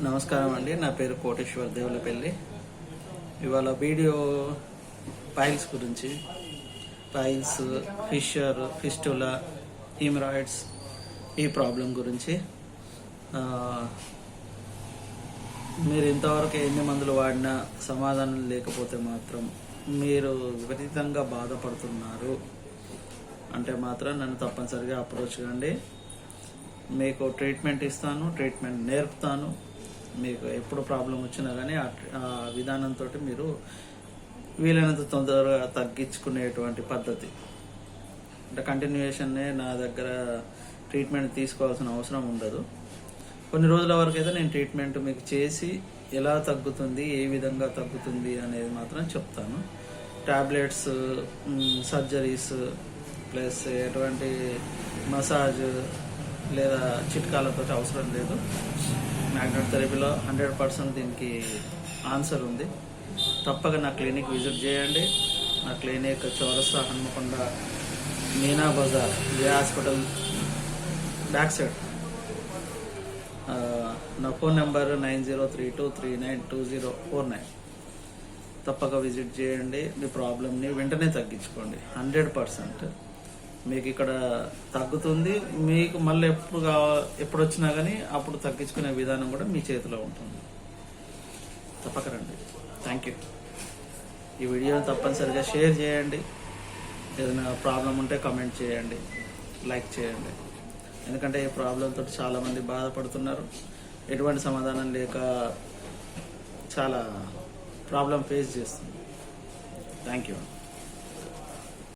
నమస్కారం అండి. నా పేరు కోటేశ్వర్ దేవులపల్లి. ఇవాళ వీడియో పైల్స్ గురించి, పైల్స్, ఫిషర్, ఫిస్టులా, హీమరాయిడ్స్, ఈ ప్రాబ్లం గురించి. మీరు ఇంతవరకు ఎన్ని మందులు వాడినా సమాధానం లేకపోతే మాత్రం, మీరు విపరీతంగా బాధపడుతున్నారు అంటే మాత్రం నన్ను తప్పనిసరిగా అప్రోచ్ కండి. మీకు ట్రీట్మెంట్ ఇస్తాను, ట్రీట్మెంట్ నేర్పుతాను. మీకు ఎప్పుడు ప్రాబ్లం వచ్చినా కానీ ఆ విధానంతో మీరు వీలైనంత తొందరగా తగ్గించుకునేటువంటి పద్ధతి. అంటే కంటిన్యూషన్నే నా దగ్గర ట్రీట్మెంట్ తీసుకోవాల్సిన అవసరం ఉండదు. కొన్ని రోజుల వరకు అయితే నేను ట్రీట్మెంట్ మీకు చేసి ఎలా తగ్గుతుంది, ఏ విధంగా తగ్గుతుంది అనేది మాత్రం చెప్తాను. టాబ్లెట్స్, సర్జరీస్, ప్లస్ ఎటువంటి మసాజ్ లేదా చిట్కాలతో అవసరం లేదు. మ్యాగ్నెట్ థెరపీలో 100% దీనికి ఆన్సర్ ఉంది. తప్పక నా క్లినిక్ విజిట్ చేయండి. నా క్లినిక్ చౌరస్తా, హన్మకొండ, మీనా బజార్, ఏ హాస్పిటల్ బ్యాక్ సైడ్. నా ఫోన్ నెంబర్ 9032392049. తప్పక విజిట్ చేయండి. మీ ప్రాబ్లమ్ని వెంటనే తగ్గించుకోండి. 100% మీకు ఇక్కడ తగ్గుతుంది. మీకు మళ్ళీ ఎప్పుడు వచ్చినా కానీ అప్పుడు తగ్గించుకునే విధానం కూడా మీ చేతిలో ఉంటుంది. తప్పక రండి. Thank you. ఈ వీడియోని తప్పనిసరిగా షేర్ చేయండి. ఏదైనా ప్రాబ్లం ఉంటే కమెంట్ చేయండి, లైక్ చేయండి. ఎందుకంటే ఈ ప్రాబ్లంతో చాలామంది బాధపడుతున్నారు. ఎటువంటి సమాధానం లేక చాలా ప్రాబ్లం ఫేస్ చేస్తుంది. Thank you.